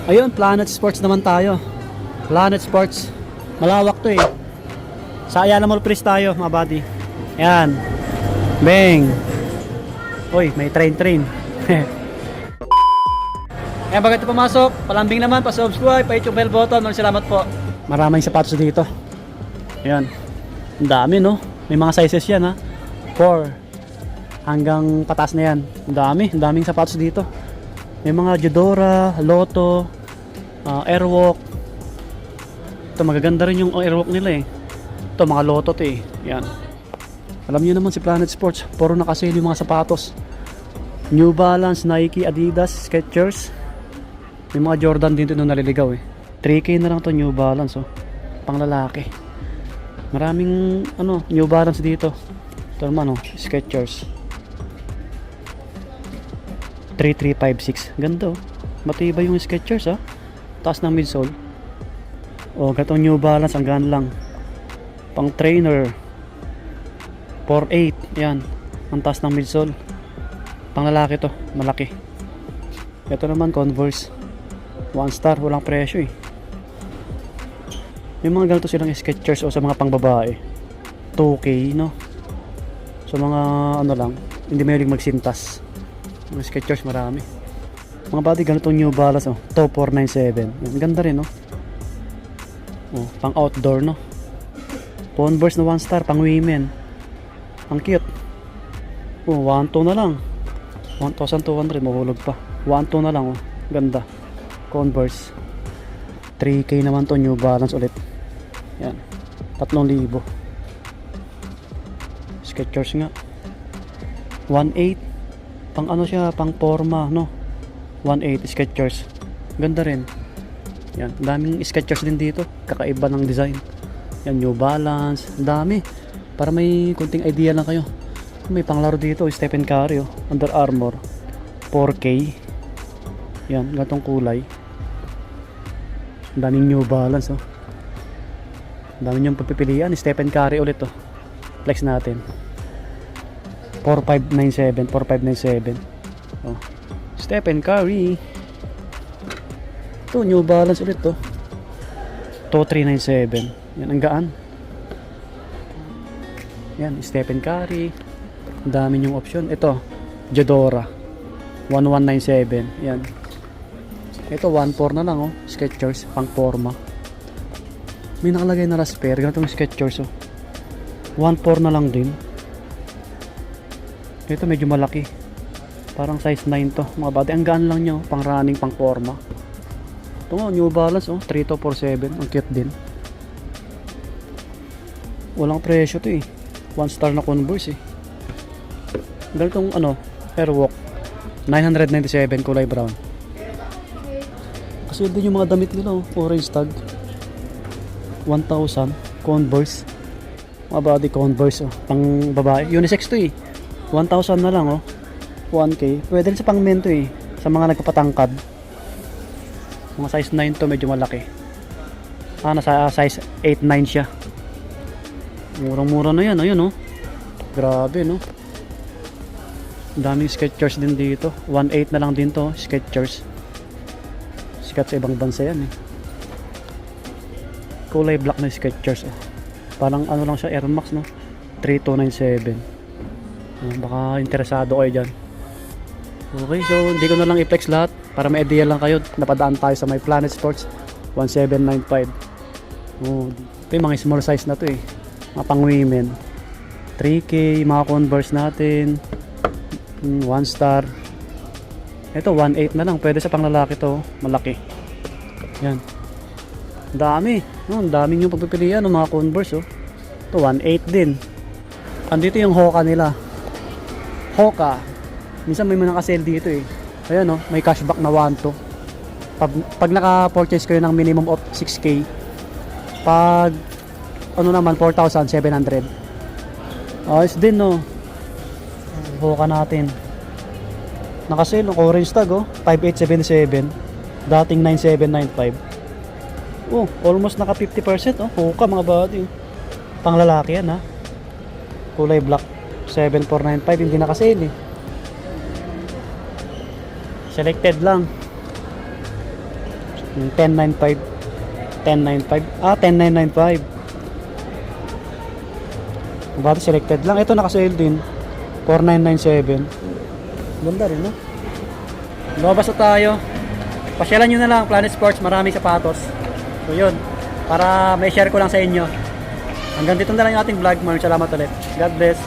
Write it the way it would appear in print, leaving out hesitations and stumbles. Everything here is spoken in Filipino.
Ayun, Planet Sports naman tayo. Planet Sports. Malawak to eh. Sa Ayala Mall Place tayo, mga buddy. Yan. Bang. Uy, may train. Kaya bago ito pumasok, palambing naman, pa-subscribe, pa-hit yung bell button. Maraming salamat po. Maraming sapatos dito. Ayan. Ang dami, no? May mga sizes yan, ha? 4 hanggang pataas na yan. Ang daming sapatos dito. May mga Judora, Lotto, Airwalk. Ito, magaganda rin yung Airwalk nila eh. Ito, mga Lotto to eh. Yan. Alam niyo naman si Planet Sports, puro nakasale yung mga sapatos. New Balance, Nike, Adidas, Skechers. May mga Jordan din ito nung naliligaw eh. 3K na lang to New Balance oh. Pang lalaki. Maraming New Balance dito. Ito naman oh, Skechers. 3356. Ganda oh. Matibay yung Skechers ah. Taas ng midsole. Oh, gatong New Balance ang gaan lang. Pang trainer. 48. Yan. Ang taas ng midsole. Pang lalaki to, malaki. Ito naman Converse. 1 star, walang presyo eh. May mga ganito silang Skechers o sa mga pangbabae. 2K no. So mga lang, hindi mahilig magsintas. Mga Skechers marami. Mga body ganito New Balance oh, Top 497. Yan, ganda rin no. Oh, pang outdoor no. Converse na 1 star pang women. Ang cute. Oh, 1.2 na lang. 1,200 mahulog pa. 1.2 na lang oh. Ganda. Converse. 3K naman to New Balance ulit. Yan. 3,000. Skechers nga. 1.8. Pang siya, pang forma no. 1.8 Skechers. Ganda rin. Yan, daming Skechers din dito. Kakaiba ng design. Yan, New Balance. Dami. Para may kunting idea lang kayo. May panglaro dito, Stephen Curry oh. Under Armour 4K. Yan, gatong kulay. Daming New Balance oh. Daming yung pagpipilian. Stephen Curry ulit oh. Flex natin 4597 oh. Stephen Curry. Ito New Balance ulit oh. 2397. Yan, ang gaan. Yan, Stephen Curry. Ang dami yung option. Ito, Jodora 1197. Yan. Ito 1.4 na lang oh. Skechers pang forma. May nakalagay na Rasper. Ganitong Skechers oh. 1.4 na lang din. Ito medyo malaki. Parang size 9 to. Mga body. Ang gaan lang niya oh. Pang running, pang forma. Ito nga New Balance oh. 3247. Ang cute din. Walang presyo to eh. 1 star na Converse eh. Ganitong Airwalk 997 kulay brown. Kasi din yung mga damit nila oh. Orange tag 1,000 Converse. Mga body Converse oh. Pang babae. Unisex to eh. 1,000 na lang oh. 1K. Pwede rin sa pang men to eh. Sa mga nagpapatangkad. Mga size 9 to medyo malaki. Nasa size 8-9 siya. Murang-mura na yan. Ayun oh. Grabe no. Daming Skechers din dito. 1.8 na lang din to Skechers. Sikat sa ibang bansa yan eh. Kulay black na Skechers oh. Parang lang siya Air Max no. 3297. Baka interesado kayo dyan. Okay, so hindi ko na lang i-flex lahat para may idea lang kayo. Napadaan tayo sa may Planet Sports 1795. Oh, ito yung mga small size na to eh. Mga pang women 3K, mga Converse natin 1 star. Ito 1.8 na lang, pwede sa panglalaki to. Malaki. Yan. Dami no, daming yung pagpipilian ng mga Converse oh. Ito 1.8 din. Andito yung Hoka nila. Hoka. Minsan may mga sale dito eh. Ayan oh, may cashback na 1 to. Pag naka-purchase kayo ng minimum of 6K, pag naman 4,700. Ayos din no. Hoka natin. Naka-sale ng orange tag oh, 5877. Dating 9795. Oh, almost naka 50% oh. Hoka mga body. Pang lalaki yan ha. Kulay black. 7495 hindi naka-sale eh. Selected lang. So Yung 1095. 1095. Ah, 10995. Bata selected lang. Ito naka-sale din. 4997. Ganda rin, no? Lumabas na tayo. Pasyalan nyo na lang, Planet Sports, maraming sapatos. So yun, para may share ko lang sa inyo. Hanggang dito na lang yung ating vlog. Maraming salamat ulit. God bless.